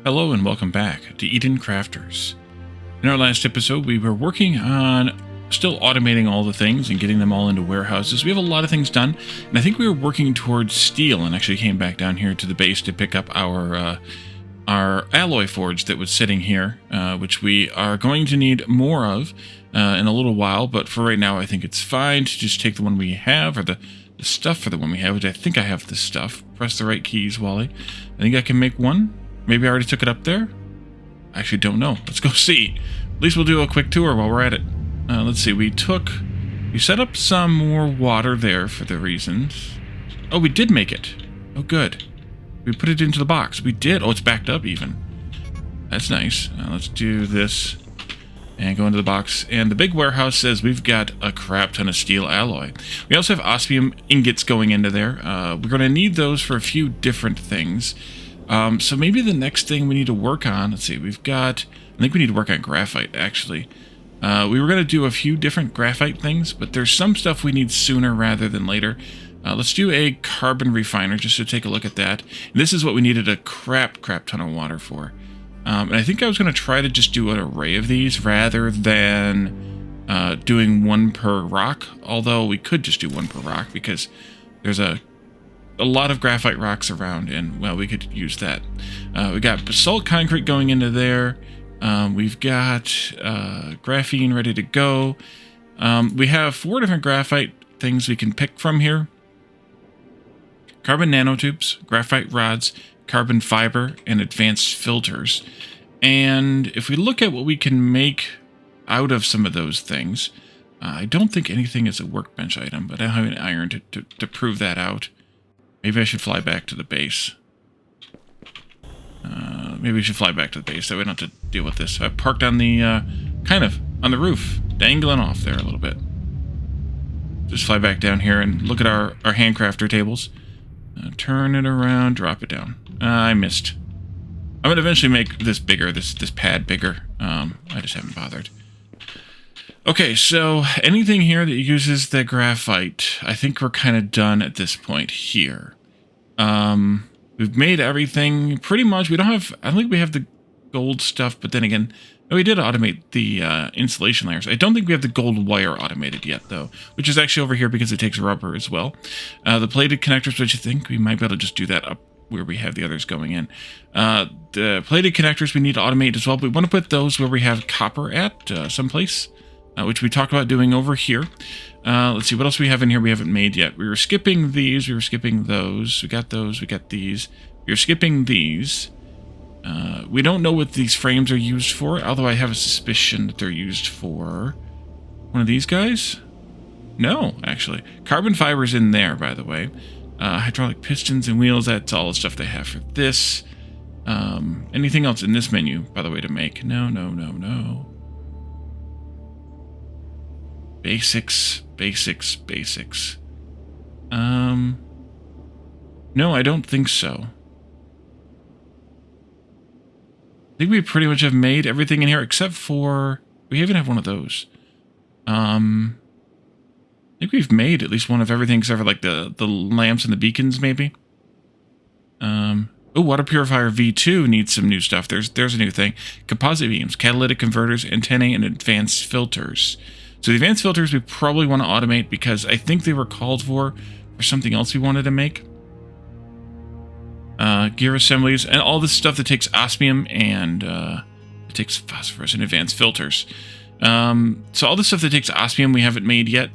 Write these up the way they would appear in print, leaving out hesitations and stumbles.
Hello and welcome back to Eden Crafters. In our last episode, we were working on still automating all the things and getting them all into warehouses. We have a lot of things done, and I think we were working towards steel, and actually came back down here to the base to pick up our alloy forge that was sitting here, which we are going to need more of in a little while, but for right now I think it's fine to just take the one we have, or the stuff for the one we have, which I think I have the stuff. Press the right keys, Wally. I think I can make one. Maybe I already took it up there? I actually don't know. Let's go see. At least we'll do a quick tour while we're at it. Let's see. We set up some more water there for the reasons. Oh, we did make it. Oh, good. We put it into the box. We did. Oh, it's backed up even. That's nice. Let's do this and go into the box. And the big warehouse says we've got a crap ton of steel alloy. We also have osmium ingots going into there. We're going to need those for a few different things. So maybe the next thing we need to work on, let's see, I think we need to work on graphite, actually. We were going to do a few different graphite things, but there's some stuff we need sooner rather than later. Let's do a carbon refiner just to take a look at that. And this is what we needed a crap ton of water for. And I think I was going to try to just do an array of these rather than doing one per rock, although we could just do one per rock because there's a lot of graphite rocks around, and, well, we could use that. We got basalt concrete going into there. We've got graphene ready to go. We have 4 different graphite things we can pick from here. Carbon nanotubes, graphite rods, carbon fiber, and advanced filters. And if we look at what we can make out of some of those things, I don't think anything is a workbench item, but I don't have an iron to prove that out. Maybe I should fly back to the base. Maybe we should fly back to the base, so we don't have to deal with this. I parked on the, on the roof, dangling off there a little bit. Just fly back down here and look at our handcrafter tables. Turn it around, drop it down. I missed. I'm going to eventually make this bigger, this pad bigger. I just haven't bothered. Okay, so anything here that uses the graphite, I think we're kind of done at this point here. We've made everything pretty much. I don't think we have the gold stuff, but then again, we did automate the insulation layers. I don't think we have the gold wire automated yet, though, which is actually over here because it takes rubber as well. The plated connectors, which I think we might be able to just do that up where we have the others going in. The plated connectors we need to automate as well, but we want to put those where we have copper at someplace. Which we talked about doing over here. Let's see, what else we have in here we haven't made yet. We were skipping these, we were skipping those. We got those, we got these. We were skipping these. We don't know what these frames are used for, although I have a suspicion that they're used for one of these guys. No, actually. Carbon fiber's in there, by the way. Hydraulic pistons and wheels, that's all the stuff they have for this. Anything else in this menu, by the way, to make? No. Basics. No, I don't think so. I think we pretty much have made everything in here except for... We even have one of those. I think we've made at least one of everything except for like the lamps and the beacons, maybe. Oh, water purifier V2 needs some new stuff. There's a new thing. Composite beams, catalytic converters, antennae, and advanced filters. So the advanced filters we probably want to automate because I think they were called for something else we wanted to make. Gear assemblies, and all this stuff that takes osmium and it takes phosphorus and advanced filters. So all the stuff that takes osmium we haven't made yet.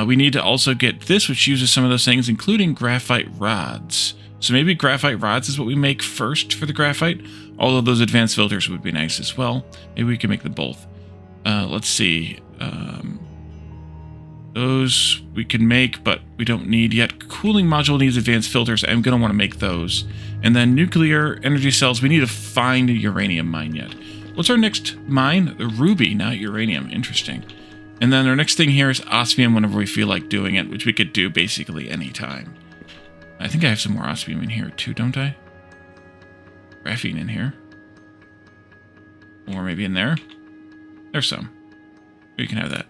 We need to also get this, which uses some of those things, including graphite rods. So maybe graphite rods is what we make first for the graphite, although those advanced filters would be nice as well. Maybe we can make them both. Let's see. Those we can make, but we don't need yet. Cooling module needs advanced filters. I'm going to want to make those. And then nuclear energy cells, we need to find a uranium mine yet. What's our next mine? The ruby, not uranium. Interesting. And then our next thing here is osmium whenever we feel like doing it, which we could do basically any time. I think I have some more osmium in here too, don't I? Graphene in here. Or maybe in there. There's some. You can have that.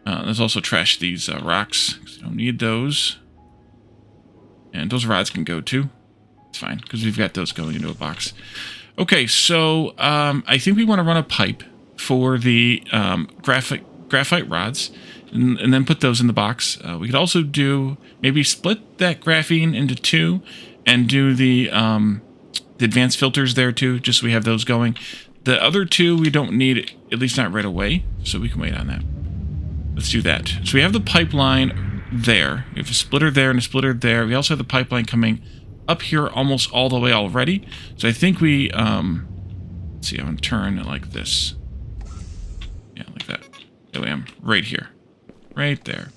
Let's also trash these rocks, because we don't need those. And those rods can go too. It's fine, because we've got those going into a box. Okay, so I think we want to run a pipe for the graphite rods, and then put those in the box. We could also do maybe split that graphene into two, and do the advanced filters there too, just so we have those going. The other two we don't need, at least not right away, so we can wait on that. Let's do that. So we have the pipeline there. We have a splitter there and a splitter there. We also have the pipeline coming up here almost all the way already. So I think we, let's see, I'm going to turn it like this. Yeah, like that. There I am, right here. Right there.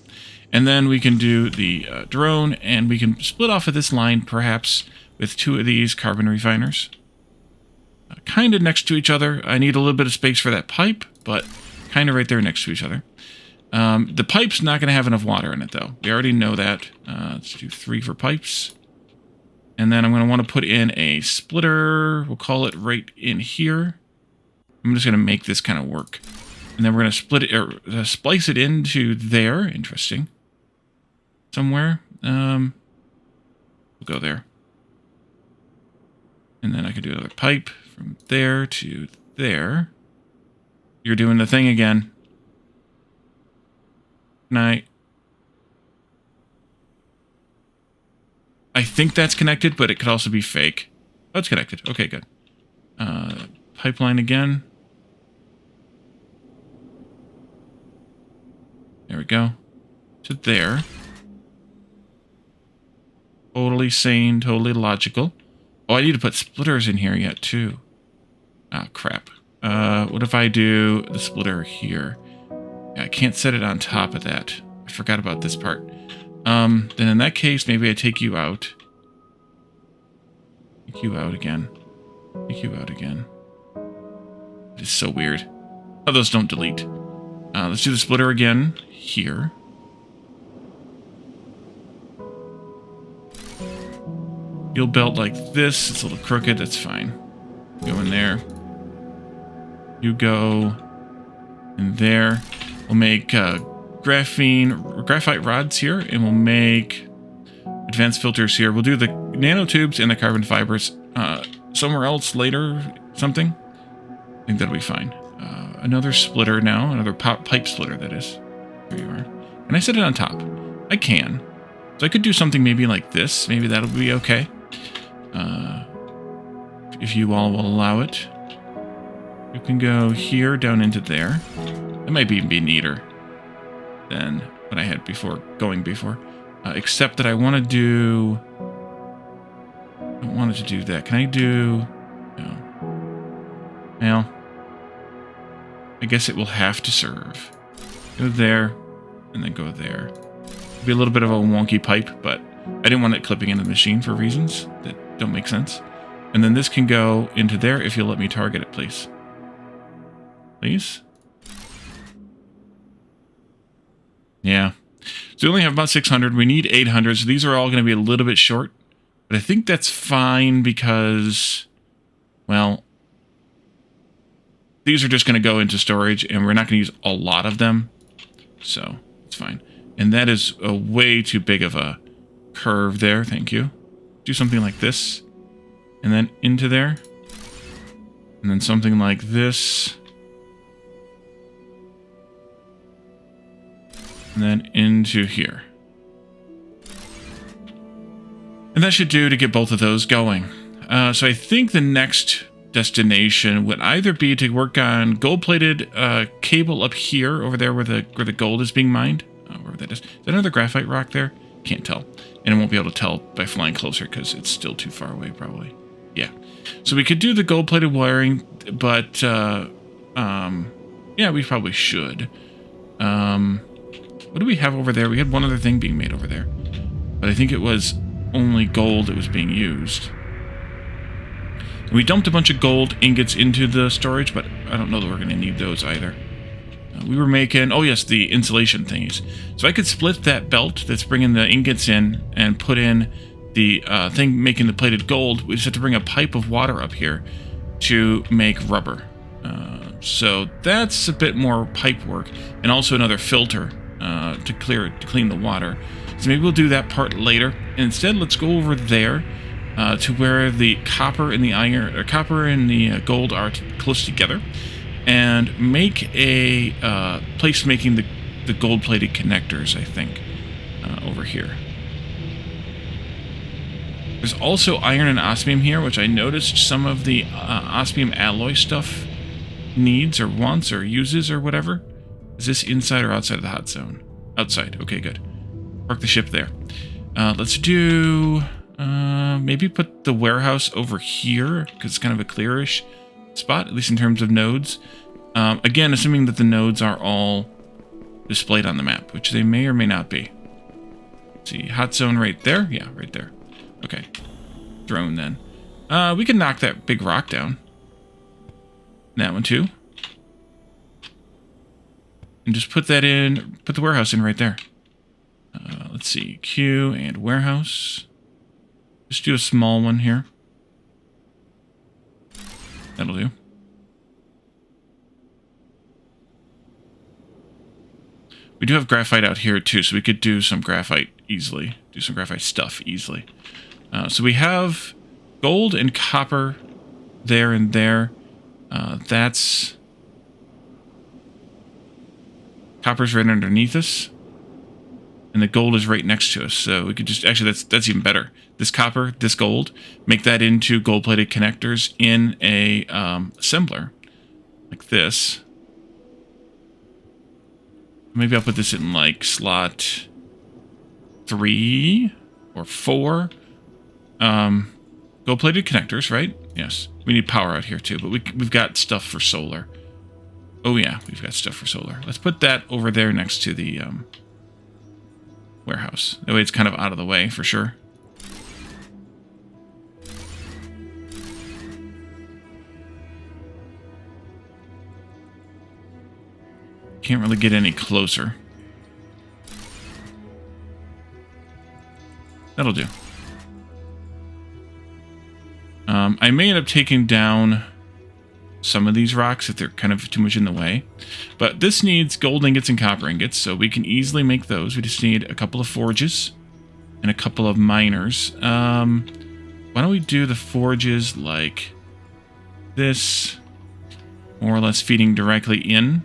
And then we can do the drone, and we can split off of this line, perhaps, with two of these carbon refiners. Kind of next to each other. I need a little bit of space for that pipe, but kind of right there next to each other. The pipe's not going to have enough water in it, though. We already know that. Let's do 3 for pipes. And then I'm going to want to put in a splitter. We'll call it right in here. I'm just going to make this kind of work. And then we're going to split it, or splice it into there. Interesting. Somewhere. We'll go there. And then I could do another pipe from there to there. You're doing the thing again. Night. I think that's connected, but it could also be fake. Oh, it's connected. Okay, good. Pipeline again. There we go. To there. Totally sane, totally logical. Oh, I need to put splitters in here yet, too. Oh, crap. What if I do the splitter here? Yeah, I can't set it on top of that. I forgot about this part. Then in that case, maybe I take you out. Take you out again. Take you out again. It's so weird. Oh, those don't delete. Let's do the splitter again here. You'll belt like this. It's a little crooked. That's fine. Go in there. You go in there. We'll make graphite rods here, and we'll make advanced filters here. We'll do the nanotubes and the carbon fibers somewhere else later. Something. I think that'll be fine. Another splitter now. Another pipe splitter, that is. There you are. Can I set it on top? I can. So I could do something maybe like this. Maybe that'll be okay. If you all will allow it. You can go here down into there. That might even be neater than what I had before, except that I want to do... I don't want it to do that. Can I do... No. Well, I guess it will have to serve. Go there, and then go there. It'll be a little bit of a wonky pipe, but I didn't want it clipping into the machine for reasons that don't make sense. And then this can go into there if you'll let me target it, please. Please? Yeah. So we only have about 600. We need 800, so these are all going to be a little bit short. But I think that's fine because, well, these are just going to go into storage, and we're not going to use a lot of them. So it's fine. And that is a way too big of a curve there. Thank you. Do something like this. And then into there. And then something like this. And then into here. And that should do to get both of those going. So I think the next destination would either be to work on gold-plated cable up here, over there where the gold is being mined. Wherever that is. Is that another graphite rock there? Can't tell. And I won't be able to tell by flying closer because it's still too far away, probably. Yeah. So we could do the gold-plated wiring, but yeah, we probably should. What do we have over there? We had one other thing being made over there. But I think it was only gold that was being used. And we dumped a bunch of gold ingots into the storage, but I don't know that we're going to need those either. We were making, oh yes, the insulation thingies. So I could split that belt that's bringing the ingots in and put in the thing making the plated gold. We just have to bring a pipe of water up here to make rubber. So that's a bit more pipe work, and also another filter to clean the water. So maybe we'll do that part later. And instead, let's go over there to where the copper and the iron, or copper and the gold are close together, and make a place making the gold-plated connectors, I think, over here. There's also iron and osmium here, which I noticed some of the osmium alloy stuff needs or wants or uses or whatever. Is this inside or outside of the hot zone? Outside. Okay, good. Park the ship there. Let's do... maybe put the warehouse over here, because it's kind of a clearish spot, at least in terms of nodes. Again, assuming that the nodes are all displayed on the map, which they may or may not be. Let's see, hot zone right there? Yeah, right there. Okay. Drone, then. We can knock that big rock down. That one, too. And just put that in, put the warehouse in right there. Let's see, Q and warehouse. Just do a small one here. That'll do. We do have graphite out here too, so we could do some graphite easily. Do some graphite stuff easily. So we have gold and copper there and there. That's... Copper's right underneath us. And the gold is right next to us, so we could just... Actually, that's even better. This copper, this gold, make that into gold-plated connectors in a assembler. Like this. Maybe I'll put this in, like, slot 3 or 4. Gold-plated connectors, right? Yes. We need power out here, too, but we've got stuff for solar. Oh, yeah, we've got stuff for solar. Let's put that over there next to the... warehouse. That way it's kind of out of the way for sure. Can't really get any closer. That'll do. I may end up taking down some of these rocks if they're kind of too much in the way. But this needs gold ingots and copper ingots, so we can easily make those. We just need a couple of forges and a couple of miners. Why don't we do the forges like this, more or less feeding directly in.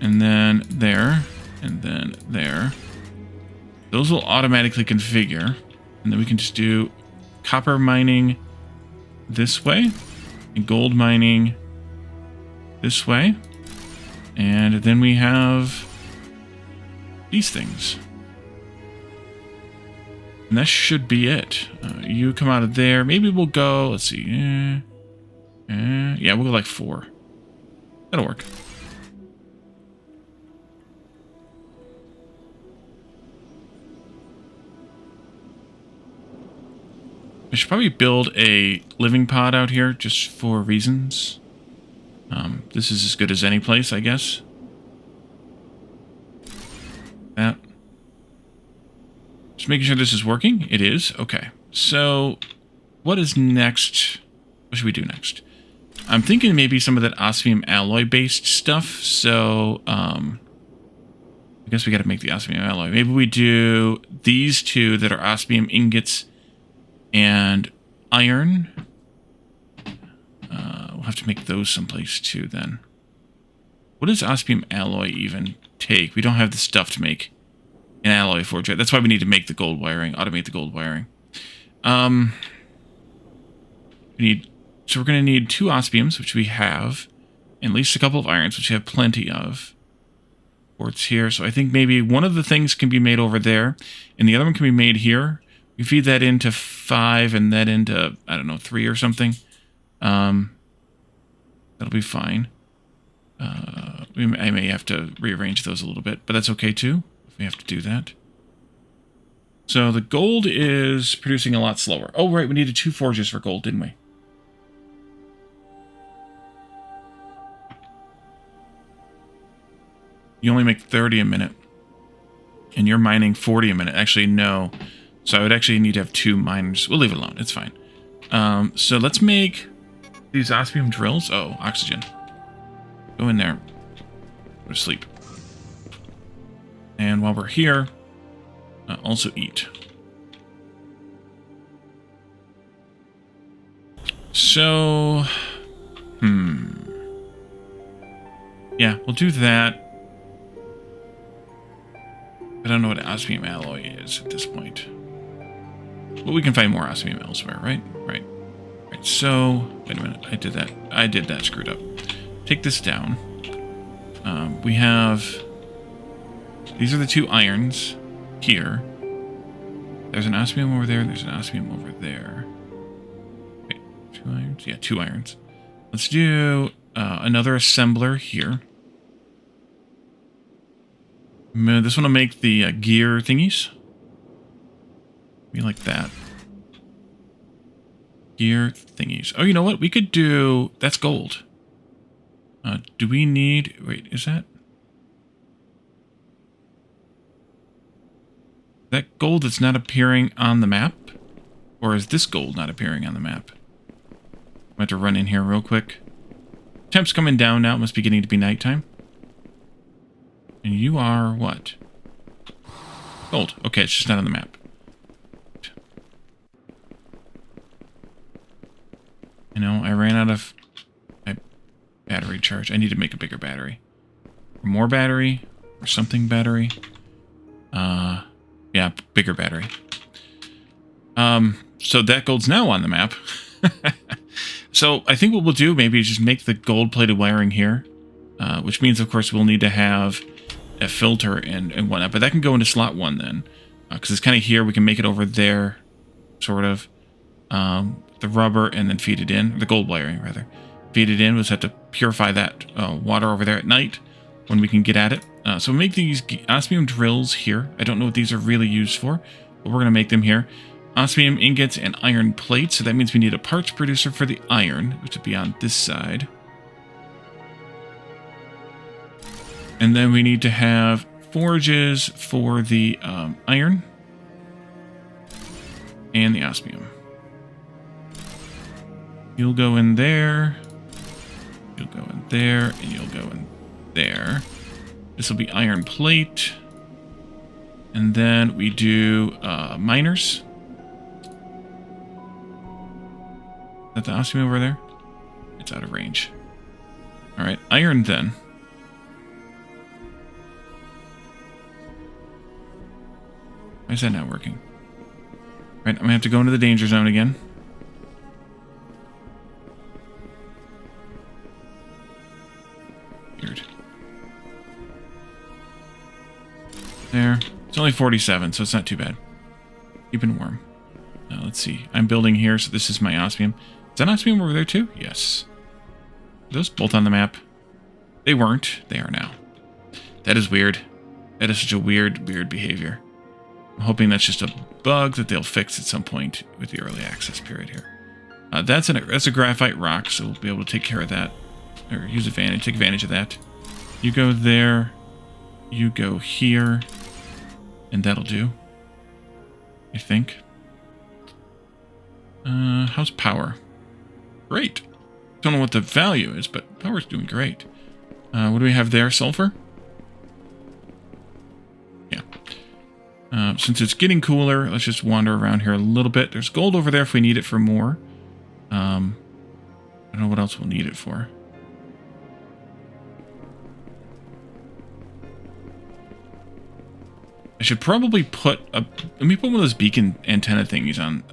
And then there, and then there. Those will automatically configure. And then we can just do copper mining this way and gold mining this way. And then we have these things. And that should be it. You come out of there. Maybe we'll go, let's see. Yeah, we'll go like 4. That'll work. I should probably build a living pod out here just for reasons. This is as good as any place, I guess. That. Just making sure this is working. It is. Okay. So, what is next? What should we do next? I'm thinking maybe some of that osmium alloy based stuff. So, I guess we got to make the osmium alloy. Maybe we do these two that are osmium ingots and iron. We'll have to make those someplace too then. What does osmium alloy even take? We don't have the stuff to make an alloy forge yet. That's why we need to make the gold wiring, automate the gold wiring. So we're going to need 2 osmiums, which we have, and at least a couple of irons, which we have plenty of. Quartz here. So I think maybe one of the things can be made over there, and the other one can be made here. We feed that into 5 and that into, I don't know, 3 or something. That'll be fine. I may have to rearrange those a little bit, but that's okay too, if we have to do that. So the gold is producing a lot slower. Oh, right, we needed 2 forges for gold, didn't we? You only make 30 a minute. And you're mining 40 a minute. Actually, no. So I would actually need to have 2 miners. We'll leave it alone. It's fine. So let's make these osmium drills. Oh, oxygen. Go in there. Go to sleep. And while we're here, also eat. So, yeah, we'll do that. I don't know what Osmium Alloy is at this point. But we can find more Osmium elsewhere, right? Right. So, wait a minute. I did that screwed up. Take this down. We have... These are the 2 irons here. There's an osmium over there. There's an osmium over there. Wait, 2 irons? Yeah, 2 irons. Let's do another assembler here. This one will make the gear thingies. Be like that. Gear thingies. Oh, you know what? We could do... That's gold. Do we need... Wait, is that... That gold that's not appearing on the map? Or is this gold not appearing on the map? I have to run in here real quick. Temp's coming down now. It must be getting to be nighttime. And you are what? Gold. Okay, it's just not on the map. You know, I ran out of my battery charge. I need to make a bigger battery. Or more battery. Or something battery. Yeah, bigger battery. So that gold's now on the map. So I think what we'll do maybe is just make the gold-plated wiring here. Which means, of course, we'll need to have a filter and whatnot. But that can go into slot 1 then. Because it's kind of here. We can make it over there, sort of. The rubber and then feed it in. The gold wiring, rather. Feed it in. We'll just have to purify that water over there at night when we can get at it. So we'll make these osmium drills here. I don't know what these are really used for, but we're going to make them here. Osmium ingots and iron plates. So that means we need a parts producer for the iron, which would be on this side. And then we need to have forges for the iron and the osmium. You'll go in there. You'll go in there, and you'll go in there. This will be iron plate. And then we do miners. Is that the osmium over there? It's out of range. Alright, iron then. Why is that not working? Right, I'm going to have to go into the danger zone again. Weird. There. It's only 47, so it's not too bad. Keeping warm. Now, let's see. I'm building here, so this is my osmium. Is that osmium over there too? Yes. Are those both on the map? They weren't. They are now. That is weird. That is such a weird behavior. I'm hoping that's just a bug that they'll fix at some point with the early access period here. That's a graphite rock, so we'll be able to take care of that. Or take advantage of that. You go there. You go here. And that'll do. I think. How's power? Great. Don't know what the value is, but power's doing great. What do we have there? Sulfur? Yeah. Since it's getting cooler, let's just wander around here a little bit. There's gold over there if we need it for more. I don't know what else we'll need it for. I should probably put let me put one of those beacon antenna thingies on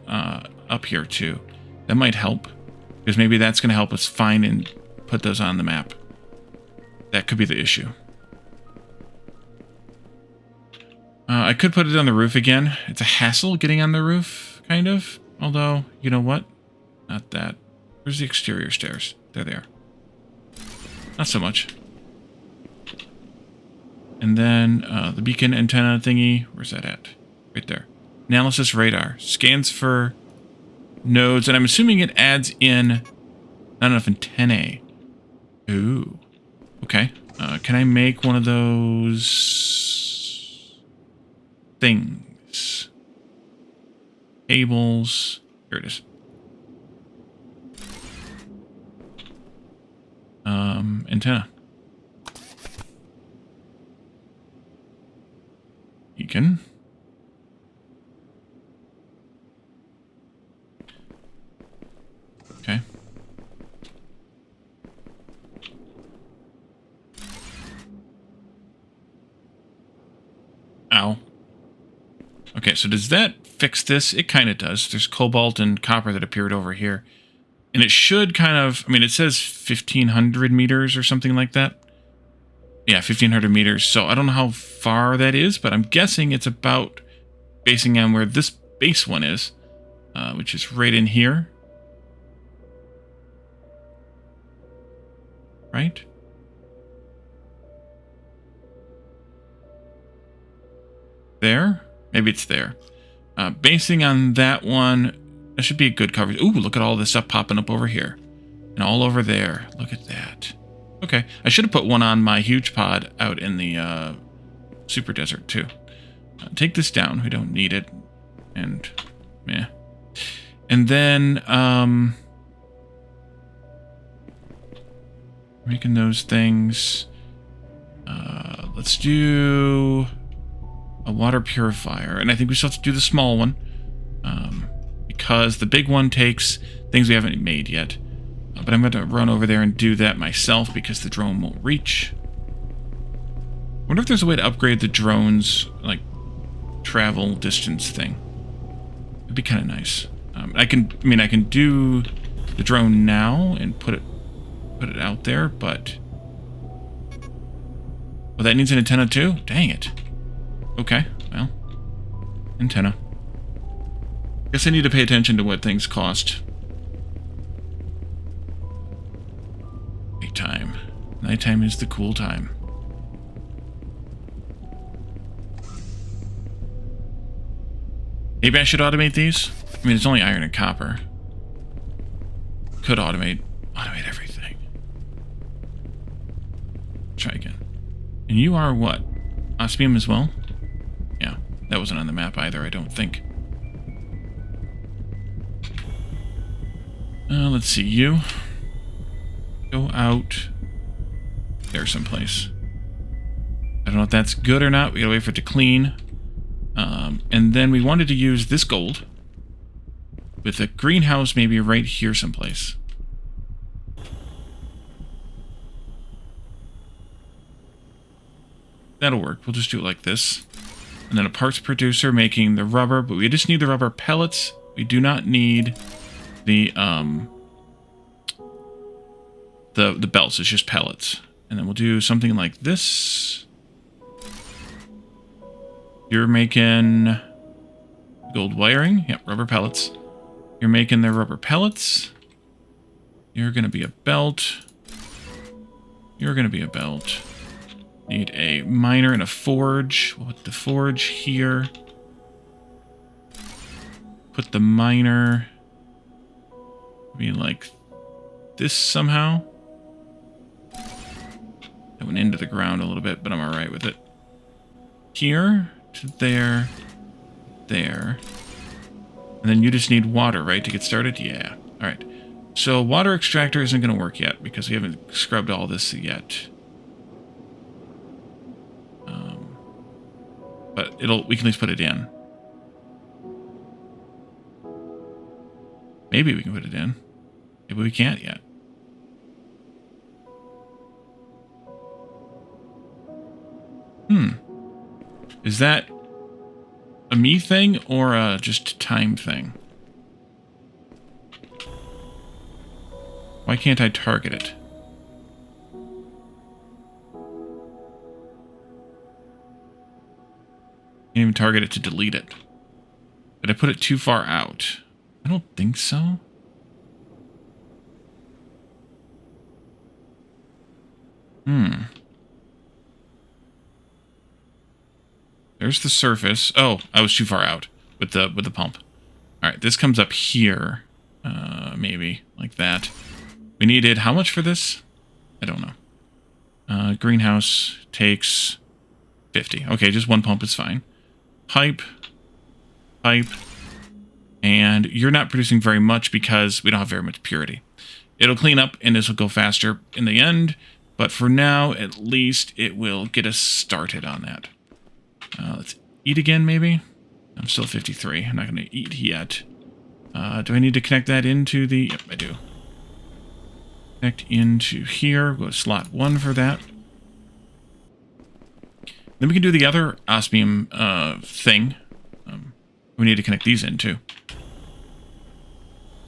up here too. That might help, because maybe that's going to help us find and put those on the map. That could be the issue. I could put it on the roof again. It's a hassle getting on the roof, kind of. Although, you know what? Not that. Where's the exterior stairs? There they are. Not so much. And then the beacon antenna thingy. Where's that at? Right there. Analysis radar. Scans for nodes. And I'm assuming it adds in not enough antennae. Ooh. Okay. Can I make one of those things? Cables. Here it is. Antenna. thinking. Okay. Ow. Okay, so does that fix this? It kind of does. There's cobalt and copper that appeared over here. And it should kind of, I mean, it says 1,500 meters or something like that. Yeah, 1,500 meters. So I don't know how far that is, but I'm guessing it's about basing on where this base one is, which is right in here. Right? There? Maybe it's there. Basing on that one, that should be a good coverage. Ooh, look at all this stuff popping up over here. And all over there. Look at that. Okay. I should have put one on my huge pod out in the super desert, too. Take this down. We don't need it. And, yeah. And then, making those things. Let's do a water purifier. And I think we still have to do the small one. Because the big one takes things we haven't made yet. But I'm going to run over there and do that myself because the drone won't reach. I wonder if there's a way to upgrade the drone's, like, travel distance thing. It'd be kind of nice. I can do the drone now and put it out there, but... Well, that needs an antenna too? Dang it. Okay, well. Antenna. Guess I need to pay attention to what things cost. Nighttime. Nighttime is the cool time. Maybe I should automate these? I mean, it's only iron and copper. Could automate everything. Try again. And you are what? Osmium as well? Yeah, that wasn't on the map either, I don't think. Let's see, you. Go out there someplace. I don't know if that's good or not. We gotta wait for it to clean. And then we wanted to use this gold with a greenhouse maybe right here someplace. That'll work. We'll just do it like this. And then a parts producer making the rubber, but we just need the rubber pellets. We do not need the belts. It's just pellets. And then we'll do something like this. You're making gold wiring. Yep, rubber pellets. You're making the rubber pellets. You're going to be a belt. You're going to be a belt. Need a miner and a forge. We'll put the forge here. Put the miner maybe like this somehow. That went into the ground a little bit, but I'm alright with it. Here to there, there. And then you just need water, right, to get started? Yeah. Alright. So water extractor isn't going to work yet because we haven't scrubbed all this yet. But we can at least put it in. Maybe we can put it in. Maybe we can't yet. Is that a me thing or a just time thing? Why can't I target it? Can't even target it to delete it. Did I put it too far out? I don't think so. There's the surface. Oh, I was too far out with the pump. All right, this comes up here. Maybe like that. We needed how much for this? I don't know. Greenhouse takes 50. Okay, just one pump is fine. Pipe. And you're not producing very much because we don't have very much purity. It'll clean up and this will go faster in the end. But for now, at least, it will get us started on that. Let's Eat again, maybe? I'm still 53. I'm not going to eat yet. Do I need to connect that into the... Yep, I do. Connect into here. Go to slot 1 for that. Then we can do the other osmium thing. We need to connect these in, too.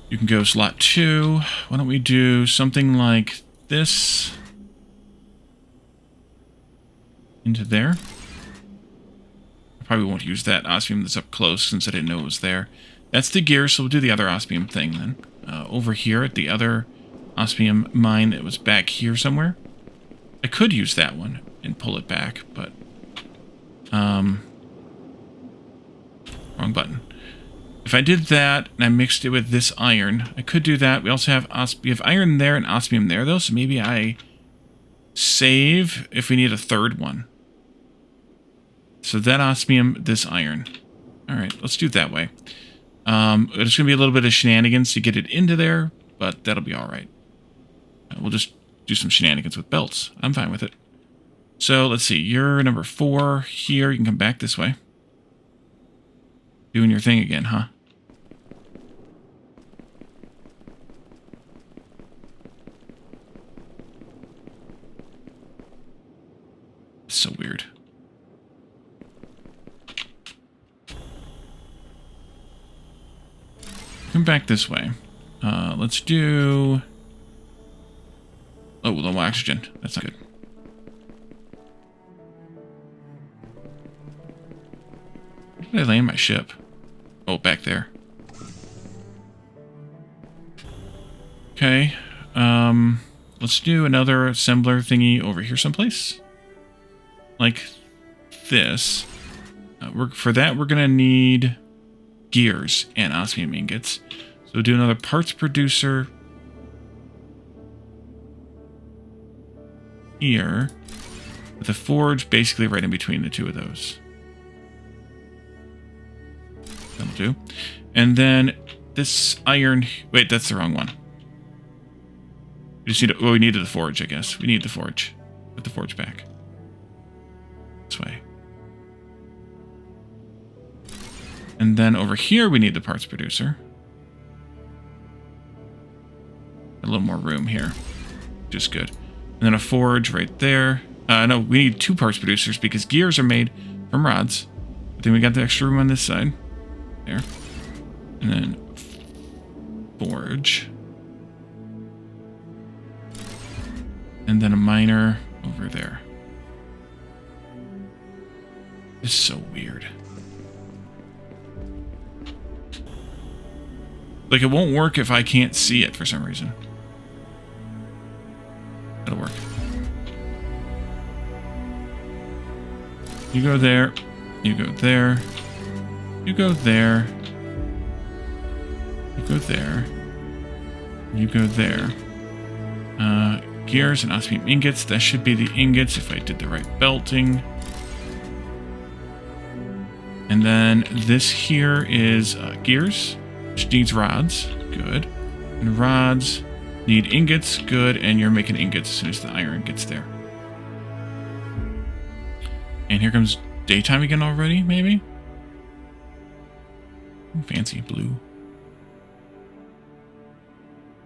You can go slot 2. Why don't we do something like this into there? I probably won't use that osmium that's up close since I didn't know it was there. That's the gear, so we'll do the other osmium thing then. Over here at the other osmium mine that was back here somewhere. I could use that one and pull it back, but... wrong button. If I did that and I mixed it with this iron, I could do that. We also have we have iron there and osmium there, though, so maybe I save if we need a third one. So that osmium, this iron. All right, let's do it that way. It's going to be a little bit of shenanigans to get it into there, but that'll be all right. We'll just do some shenanigans with belts. I'm fine with it. So let's see. You're number 4 here. You can come back this way. Doing your thing again, huh? It's so weird. Come back this way. Let's do... Oh, low oxygen. That's not good. Where did I land my ship? Oh, back there. Okay. Let's do another assembler thingy over here someplace. Like this. For that, we're going to need gears and osmium ingots. So do another parts producer here with a forge basically right in between the two of those. That'll do. And then this iron... Wait, that's the wrong one. We just need to... Well, we needed the forge, I guess. We need the forge. Put the forge back. This way. And then over here, we need the parts producer. A little more room here. Which is good. And then a forge right there. No, we need 2 parts producers because gears are made from rods. But then we got the extra room on this side. There. And then forge. And then a miner over there. It's so weird. Like, it won't work if I can't see it for some reason. That'll work. You go there. You go there. You go there. You go there. You go there. Gears and osmium ingots. That should be the ingots if I did the right belting. And then this here is gears, which needs rods. Good. And rods need ingots. Good. And you're making ingots as soon as the iron gets there. And here comes daytime again already, maybe? Fancy blue.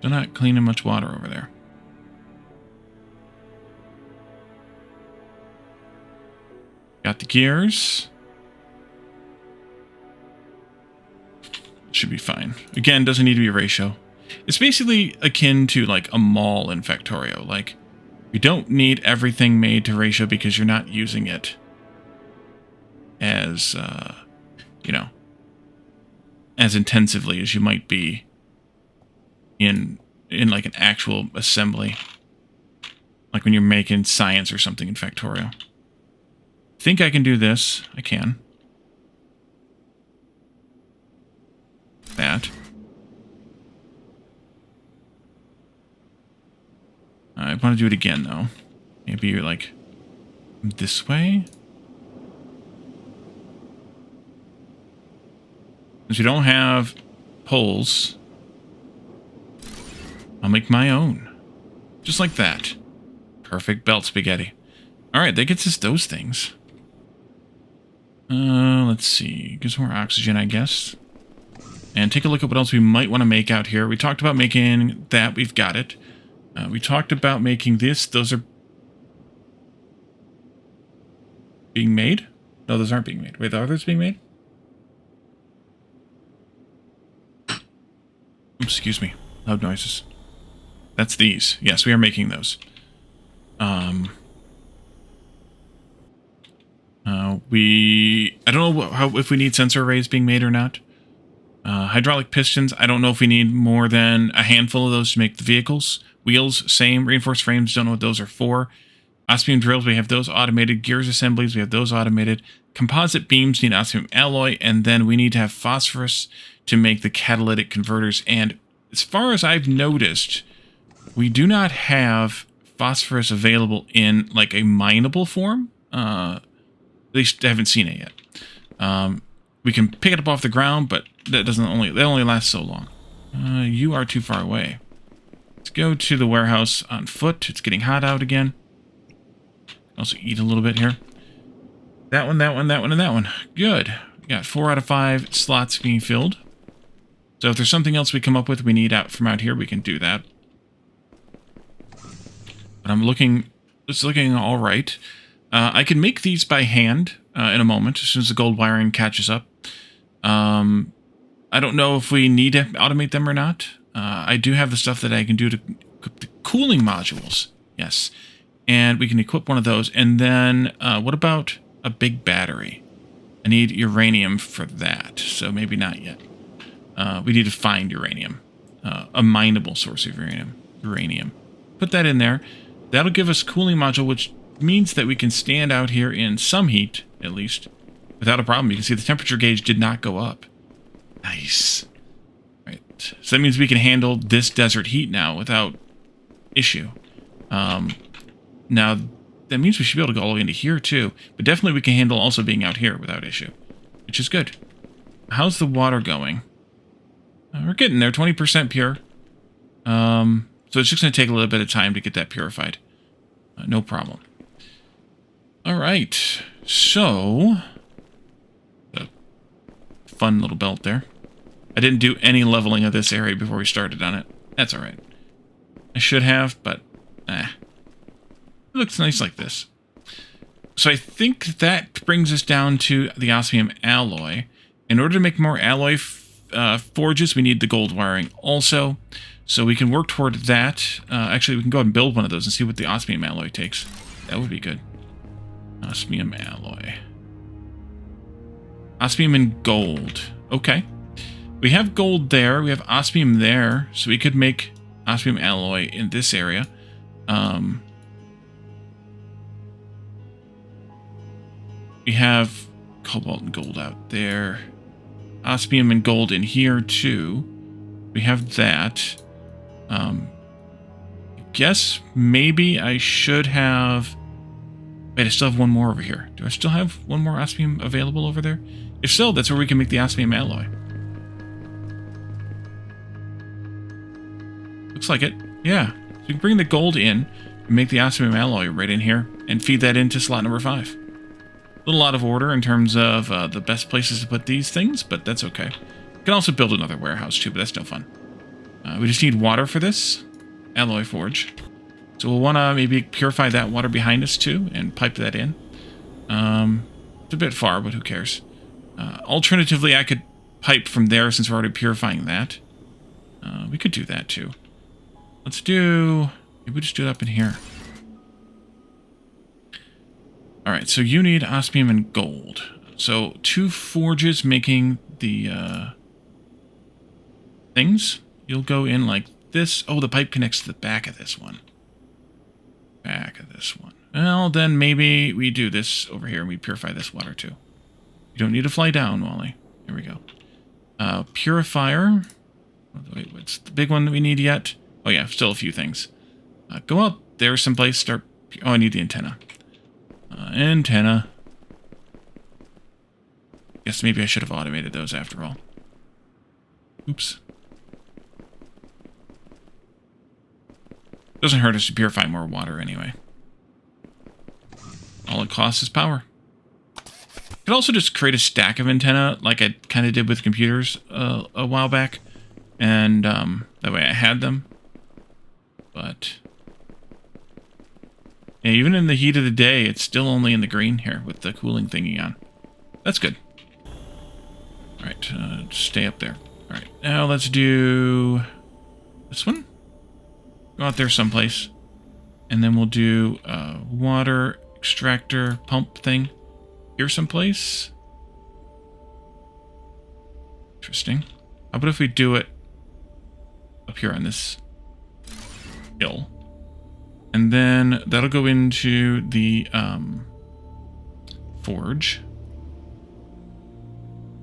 They're not cleaning much water over there. Got the gears. Should be fine. Again, doesn't need to be a ratio. It's basically akin to like a mall in Factorio. Like, you don't need everything made to ratio because you're not using it as, you know, as intensively as you might be in like an actual assembly. Like when you're making science or something in Factorio. Think I can do this. I can. That. I want to do it again, though. Maybe you're like this way? Since we don't have poles, I'll make my own. Just like that. Perfect belt spaghetti. Alright, that gets us those things. Let's see. Get some more oxygen, I guess. And take a look at what else we might want to make out here. We talked about making that. We've got it. We talked about making this. Those are being made? No, those aren't being made. Wait, are those being made? Oops, excuse me. Loud noises. That's these. Yes, we are making those. I don't know if we need sensor arrays being made or not. Hydraulic pistons, I don't know if we need more than a handful of those to make the vehicles. Wheels, same. Reinforced frames, don't know what those are for. Osmium drills, we have those automated. Gears assemblies, we have those automated. Composite beams need osmium alloy, and then we need to have phosphorus to make the catalytic converters. And as far as I've noticed, we do not have phosphorus available in like a mineable form. At least I haven't seen it yet. We can pick it up off the ground, but that only lasts so long. You are too far away. Let's go to the warehouse on foot. It's getting hot out again. Also eat a little bit here. That one, that one, that one, and that one. Good. We got 4 out of 5 slots being filled. So if there's something else we come up with we need out from out here, we can do that. But it's looking all right. I can make these by hand in a moment, as soon as the gold wiring catches up. I don't know if we need to automate them or not. I do have the stuff that I can do to equip the cooling modules. Yes. And we can equip one of those. And then, what about a big battery? I need uranium for that, so maybe not yet. We need to find uranium. A mineable source of uranium. Put that in there. That'll give us cooling module, which means that we can stand out here in some heat, at least, without a problem. You can see the temperature gauge did not go up. Nice. Right. So that means we can handle this desert heat now without issue. Now, that means we should be able to go all the way into here, too. But definitely we can handle also being out here without issue, which is good. How's the water going? We're getting there, 20% pure. So it's just going to take a little bit of time to get that purified. No problem. All right. So, a fun little belt there. I didn't do any leveling of this area before we started on it. That's all right. I should have, but it looks nice like this. So I think that brings us down to the osmium alloy. In order to make more alloy forges, we need the gold wiring also. So we can work toward that. Actually, we can go ahead and build one of those and see what the osmium alloy takes. That would be good. Osmium alloy. Osmium and gold. Okay. We have gold there. We have osmium there. So we could make osmium alloy in this area. We have cobalt and gold out there. Osmium and gold in here, too. We have that. I guess maybe I should have... Wait, I still have one more over here. Do I still have one more osmium available over there? If so, that's where we can make the osmium alloy. Looks like it. Yeah. So we can bring the gold in and make the osmium alloy right in here and feed that into slot number 5. A little out of order in terms of the best places to put these things, but that's okay. We can also build another warehouse too, but that's no fun. We just need water for this alloy forge. So we'll want to maybe purify that water behind us too and pipe that in. It's a bit far, but who cares? Alternatively, I could pipe from there since we're already purifying that. We could do that too. Let's do... Maybe we just do it up in here. Alright, so you need osmium and gold. So 2 forges making the things. You'll go in like this. Oh, the pipe connects to the back of this one. Back of this one. Well, then maybe we do this over here and we purify this water too. You don't need to fly down, Wally. Here we go. Purifier. Wait, what's the big one that we need yet? Oh yeah, still a few things. Go up there someplace. Start. Oh, I need the antenna. Antenna. Guess maybe I should have automated those after all. Oops. Doesn't hurt us to purify more water anyway. All it costs is power. Could also just create a stack of antenna like I kind of did with computers a while back. And that way I had them. But yeah, even in the heat of the day, it's still only in the green here with the cooling thingy on. That's good. All right, stay up there. All right, now let's do this one. Go out there someplace. And then we'll do water extractor pump thing here someplace. Interesting. How about if we do it up here on this hill? And then that'll go into the forge.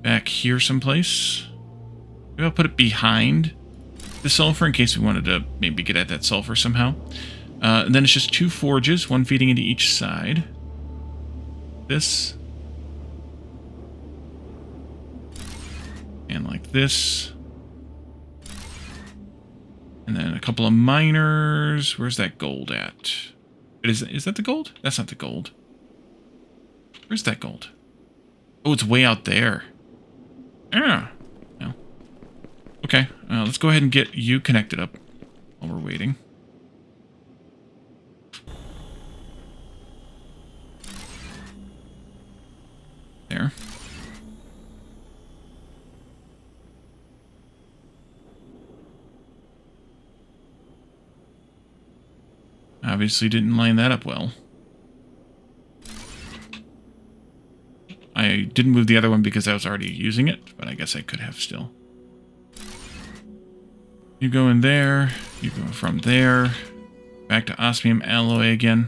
Back here someplace. Maybe I'll put it behind the sulfur in case we wanted to maybe get at that sulfur somehow. And then it's just 2 forges, one feeding into each side. This. And like this. And then a couple of miners. Where's that gold at? Is that the gold? That's not the gold. Where's that gold? Oh, it's way out there. Yeah. No. Okay, let's go ahead and get you connected up while we're waiting. There. Obviously didn't line that up well. I didn't move the other one because I was already using it, but I guess I could have still. You go in there, you go from there, back to Osmium Alloy again.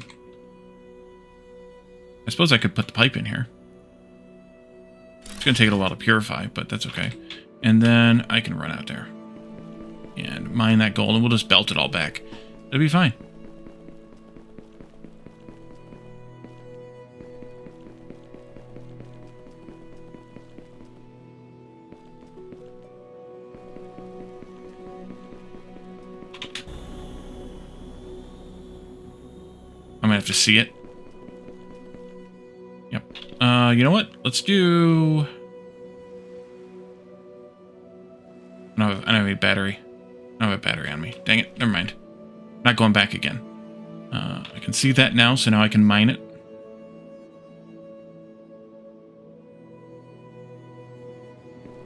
I suppose I could put the pipe in here. It's going to take it a while to purify, but that's okay. And then I can run out there and mine that gold, and we'll just belt it all back. It'll be fine. I'm going to have to see it. Yep. You know what? Let's do... I don't have a battery. I don't have a battery on me. Dang it. Never mind. Not going back again. I can see that now, so now I can mine it.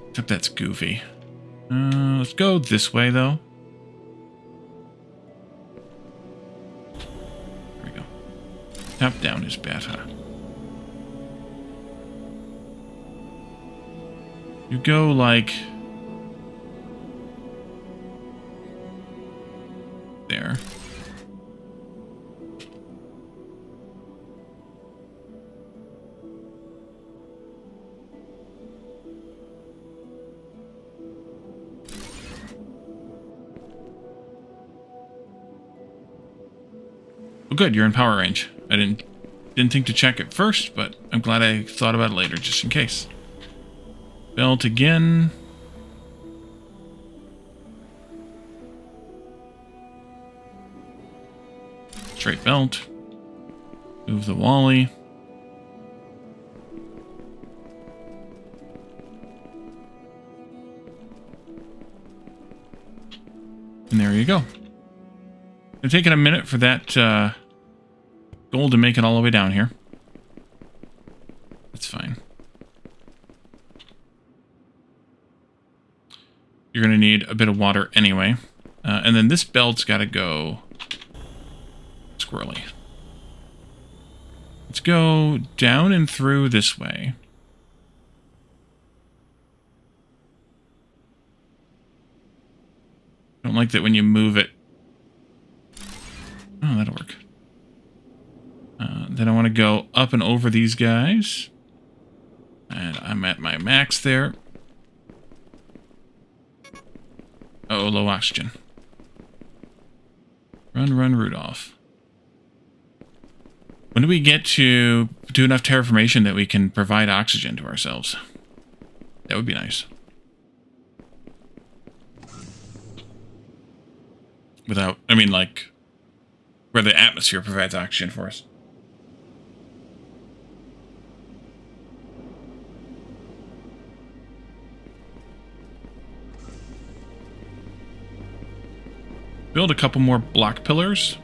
Except that's goofy. Let's go this way, though. There we go. Top down is better. You go like there. Well, good, you're in power range. I didn't think to check it first, but I'm glad I thought about it later, just in case. Belt again. Straight belt. Move the Wally. And there you go. It's taking a minute for that gold to make it all the way down here. That's fine. You're going to need a bit of water anyway. And then this belt's got to go squirrely. Let's go down and through this way. I don't like that when you move it. Oh, that'll work. Then I want to go up and over these guys. And I'm at my max there. Oh, low oxygen. Run, Rudolph. When do we get to do enough terraformation that we can provide oxygen to ourselves? That would be nice. Without, I mean, like, where the atmosphere provides oxygen for us. build a couple more block pillars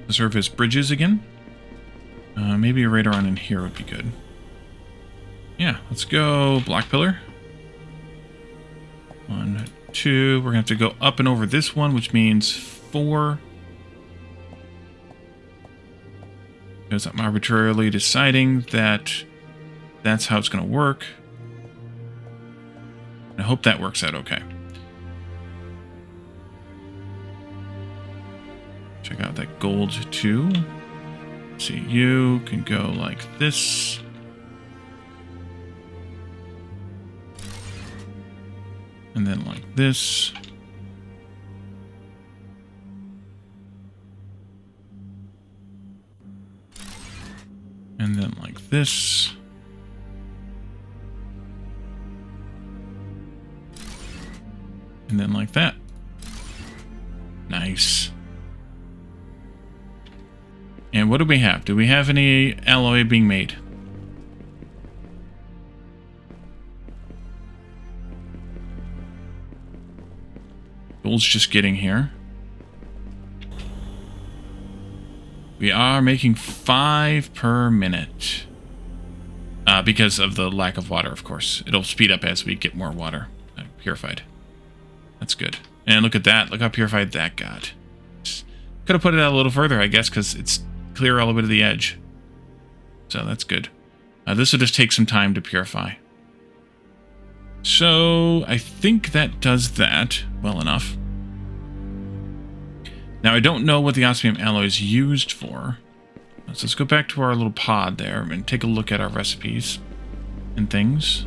to serve as bridges again. Maybe right around in here would be good. Yeah, let's go block pillar. 1, 2. We're going to have to go up and over this one, which means 4. Because I'm arbitrarily deciding that that's how it's going to work. I hope that works out okay. Check out that gold too. See, you can go like this. And then like this. And then like this. And then like that. Nice. And what do we have? Do we have any alloy being made? Gold's just getting here. We are making 5 per minute. Because of the lack of water, of course. It'll speed up as we get more water purified. That's good. And look at that. Look how purified that got. Could have put it out a little further, I guess, because it's clear all the way to the edge. So that's good. This will just take some time to purify. So I think that does that well enough. Now I don't know what the osmium alloy is used for. So let's go back to our little pod there and take a look at our recipes and things.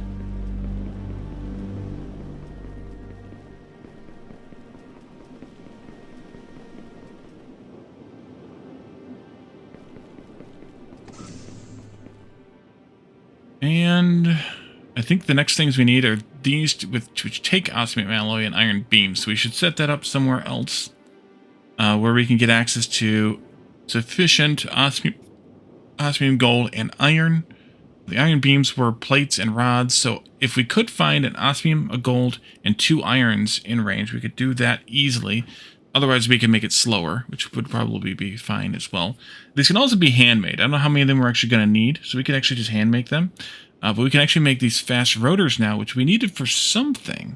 And I think the next things we need are these, which take osmium alloy and iron beams. So we should set that up somewhere else where we can get access to sufficient osmium gold and iron. The iron beams were plates and rods. So if we could find an osmium, a gold, and 2 irons in range, we could do that easily. Otherwise, we can make it slower, which would probably be fine as well. These can also be handmade. I don't know how many of them we're actually going to need, so we can actually just hand make them. But we can actually make these fast rotors now, which we needed for something.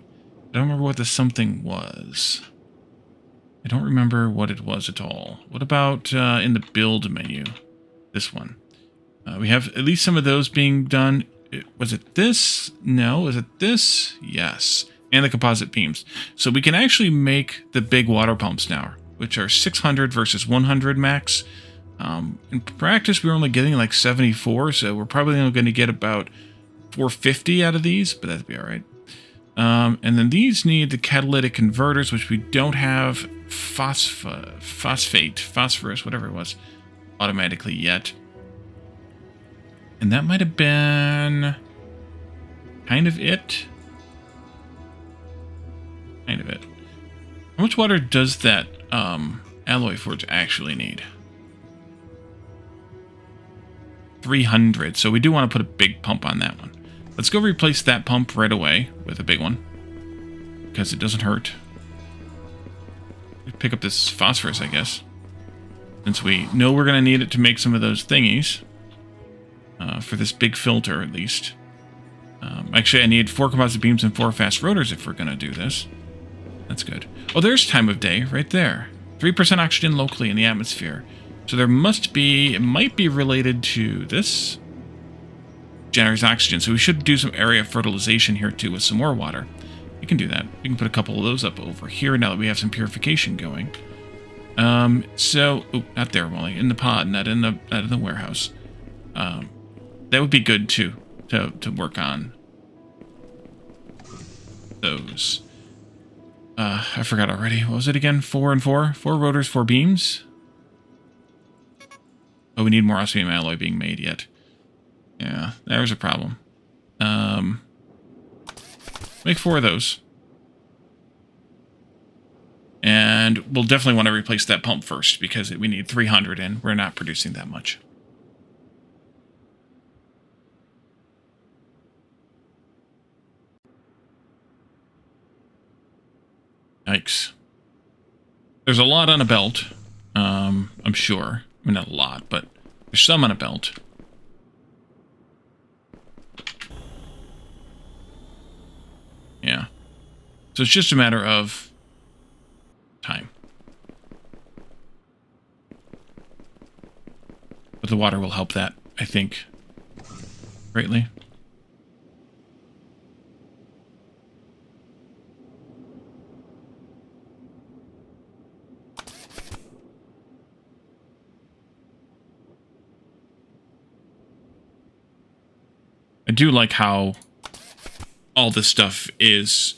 I don't remember what the something was. I don't remember what it was at all. What about in the build menu? This one. We have at least some of those being done. Was it this? No. Was it this? Yes. And the composite beams. So we can actually make the big water pumps now, which are 600 versus 100 max. In practice, we're only getting like 74, so we're probably only going to get about 450 out of these, but that'd be all right. And then these need the catalytic converters, which we don't have phosphorus, whatever it was, automatically yet. And that might have been kind of it. Kind of it. How much water does that alloy forge actually need? 300. So we do want to put a big pump on that one. Let's go replace that pump right away with a big one, because it doesn't hurt. Pick up this phosphorus, I guess, since we know we're going to need it to make some of those thingies. For this big filter, at least. Actually, I need 4 composite beams and 4 fast rotors if we're going to do this. That's good. Oh, there's time of day right there. 3% oxygen locally in the atmosphere. So there must be, it might be related to this. Generates oxygen. So we should do some area fertilization here too with some more water. We can do that. We can put a couple of those up over here now that we have some purification going. Oh, not there, Wally. In the pod, not in the warehouse. That would be good too to work on those. I forgot already. What was it again? 4 and 4? 4 rotors, 4 beams? Oh, we need more osmium alloy being made yet. Yeah, there's a problem. Make 4 of those. And we'll definitely want to replace that pump first, because we need 300 and we're not producing that much. Yikes. There's a lot on a belt, I'm sure. I mean, not a lot, but there's some on a belt. Yeah. So it's just a matter of time. But the water will help that, I think, greatly. I do like how all this stuff is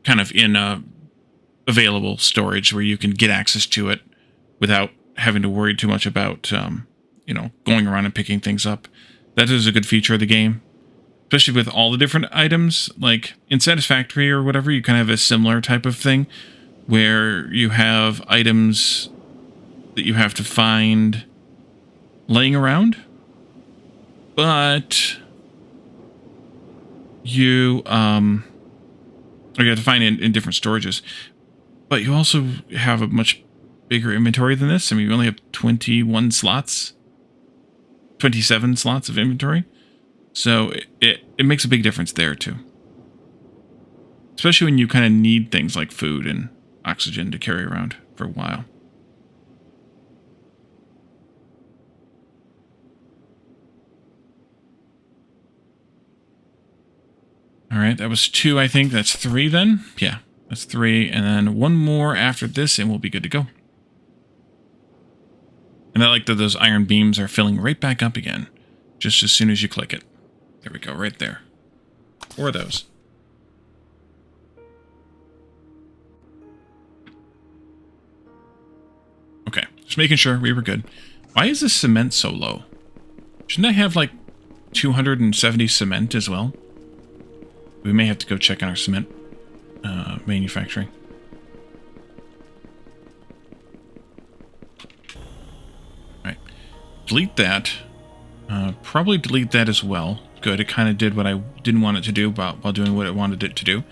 kind of in available storage where you can get access to it without having to worry too much about, you know, going around and picking things up. That is a good feature of the game, especially with all the different items. Like in Satisfactory or whatever, you kind of have a similar type of thing where you have items that you have to find laying around, but you or you have to find in different storages, but you also have a much bigger inventory than this. I mean, you only have 21 slots, 27 slots of inventory, so it makes a big difference there too, especially when you kind of need things like food and oxygen to carry around for a while. All right, that was 2, I think. That's 3 then. Yeah, that's 3. And then 1 more after this, and we'll be good to go. And I like that those iron beams are filling right back up again, just as soon as you click it. There we go, right there. 4 of those. Okay, just making sure we were good. Why is this cement so low? Shouldn't I have like 270 cement as well? We may have to go check on our cement manufacturing. Alright. Delete that. Probably delete that as well. Good, it kind of did what I didn't want it to do while doing what it wanted it to do.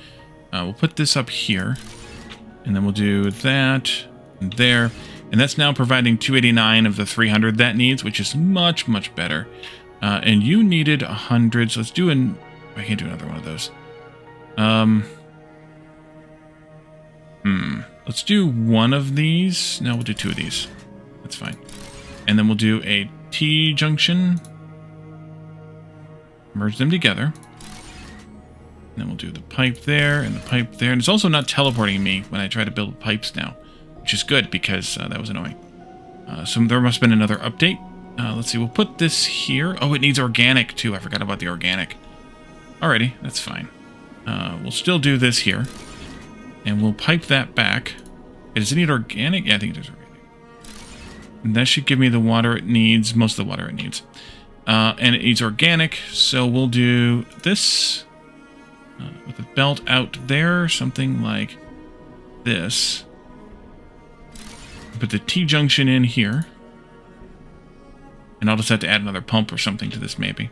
We'll put this up here. And then we'll do that and there. And that's now providing 289 of the 300 that needs, which is much, much better. And you needed 100, so let's do an... I can't do another one of those. Let's do 1 of these. No, we'll do 2 of these. That's fine. And then we'll do a T-junction. Merge them together. And then we'll do the pipe there and the pipe there. And it's also not teleporting me when I try to build pipes now, which is good because that was annoying. So there must have been another update. Let's see, we'll put this here. Oh, it needs organic too. I forgot about the organic. Alrighty, that's fine. We'll still do this here. And we'll pipe that back. Does it need organic? Yeah, I think it does organic. And that should give me the water it needs, most of the water it needs. And it needs organic, so we'll do this with a belt out there, something like this. Put the T-junction in here. And I'll just have to add another pump or something to this, maybe.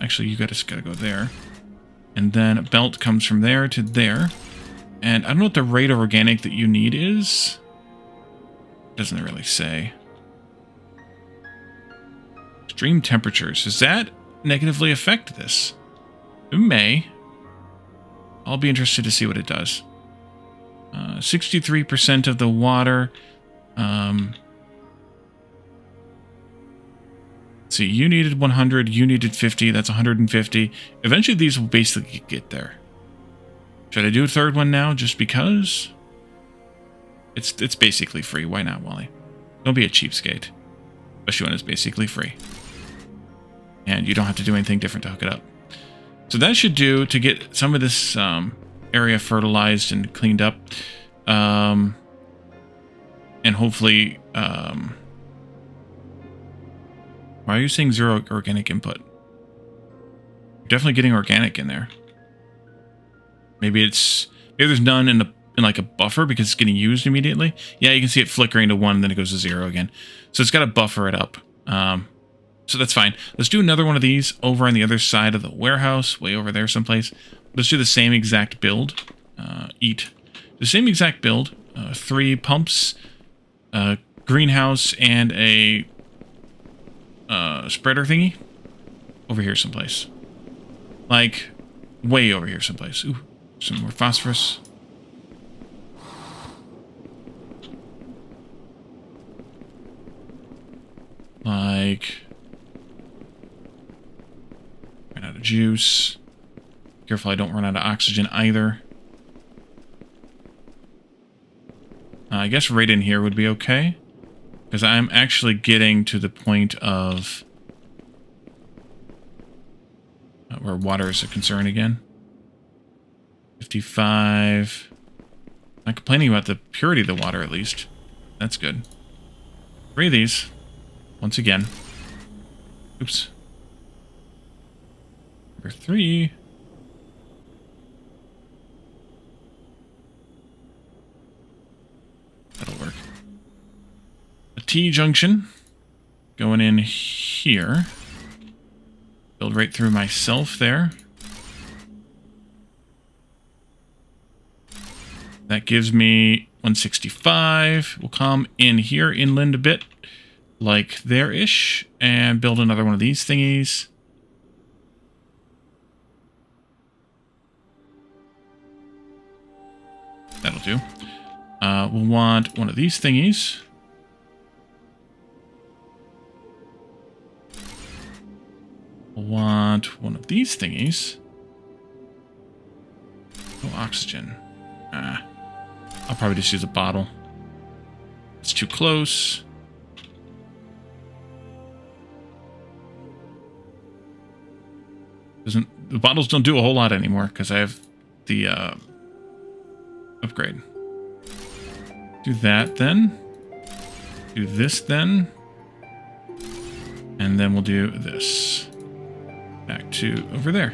Actually, you just gotta go there. And then a belt comes from there to there. And I don't know what the rate of organic that you need is. Doesn't really say. Extreme temperatures. Does that negatively affect this? It may. I'll be interested to see what it does. 63% of the water. Let's see, you needed 100, you needed 50, that's 150. Eventually these will basically get there. Should I do a third one now just because? It's basically free. Why not, Wally? Don't be a cheapskate. Especially when it's basically free. And you don't have to do anything different to hook it up. So that should do to get some of this area fertilized and cleaned up. And hopefully... why are you saying 0 organic input? You're definitely getting organic in there. Maybe there's none in like a buffer because it's getting used immediately. Yeah, you can see it flickering to 1 and then it goes to 0 again. So it's got to buffer it up. So that's fine. Let's do another one of these over on the other side of the warehouse, way over there someplace. Let's do the same exact build. The same exact build. 3 pumps, a greenhouse, and a spreader thingy over here someplace. Like, way over here someplace. Ooh, some more phosphorus. Like, ran out of juice. Careful I don't run out of oxygen either. I guess right in here would be okay, because I'm actually getting to the point of where water is a concern again. 55. Not complaining about the purity of the water, at least. That's good. 3 of these. Once again. Oops. Number 3. That'll work. A T-junction. Going in here. Build right through myself there. That gives me 165. We'll come in here inland a bit, like there-ish, and build another one of these thingies. That'll do. We'll want one of these thingies. We'll want one of these thingies. No oxygen. I'll probably just use a bottle. It's too close. The bottles don't do a whole lot anymore because I have the upgrade. Do that then. Do this then. And then we'll do this. Back to over there.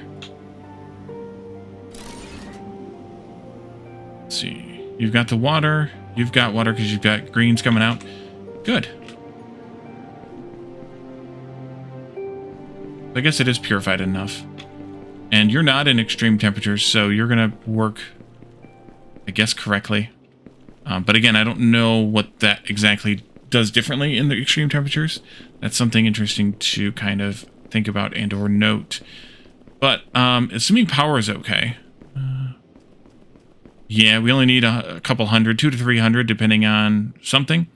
Let's see. You've got the water. You've got water because you've got greens coming out. Good. I guess it is purified enough. And you're not in extreme temperatures, so you're going to work, I guess, correctly. But again, I don't know what that exactly does differently in the extreme temperatures. That's something interesting to kind of think about and or note. But assuming power is okay. Yeah, we only need a couple hundred, 200 to 300, depending on something.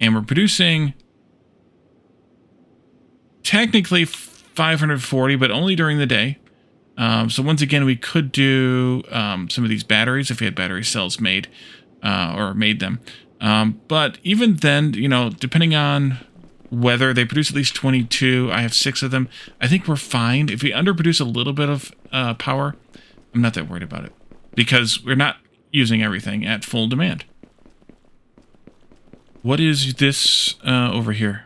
And we're producing technically 540, but only during the day. So once again, we could do some of these batteries if we had battery cells made, or made them. But even then, you know, depending on whether they produce at least 22, I have 6 of them. I think we're fine. If we underproduce a little bit of power, I'm not that worried about it because we're not using everything at full demand. What is this over here?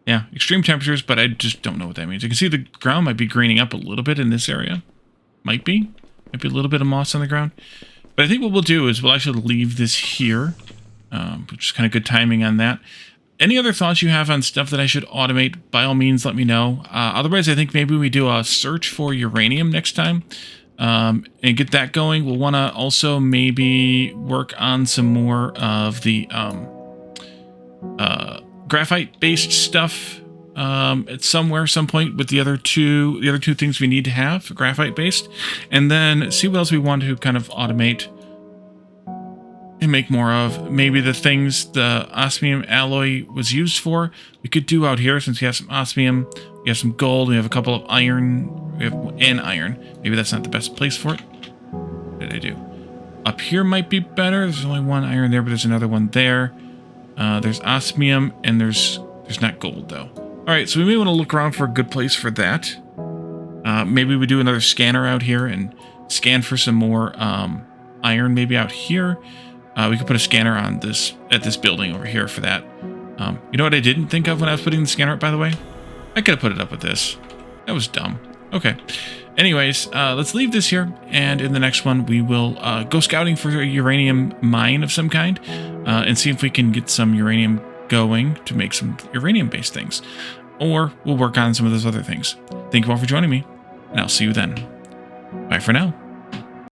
Yeah, extreme temperatures, but I just don't know what that means. You can see the ground might be greening up a little bit in this area. Might be a little bit of moss on the ground. But I think what we'll do is we'll actually leave this here, which is kind of good timing on that. Any other thoughts you have on stuff that I should automate, by all means, let me know. Otherwise, I think maybe we do a search for uranium next time and get that going. We'll want to also maybe work on some more of the graphite-based stuff at some point with the other two things we need to have graphite-based, and then see what else we want to kind of automate and make more of. Maybe the things the osmium alloy was used for, we could do out here since we have some osmium, we have some gold, we have a couple of iron, we have an iron. Maybe that's not the best place for it. What did I do? Up here might be better. There's only one iron there, but there's another one there. There's osmium, and there's not gold, though. All right, so we may want to look around for a good place for that. Maybe we do another scanner out here and scan for some more iron, maybe out here. We could put a scanner on at this building over here for that. You know what I didn't think of when I was putting the scanner up, by the way? I could have put it up with this. That was dumb. Okay. Anyways, let's leave this here, and in the next one, we will go scouting for a uranium mine of some kind and see if we can get some uranium going to make some uranium-based things. Or we'll work on some of those other things. Thank you all for joining me, and I'll see you then. Bye for now.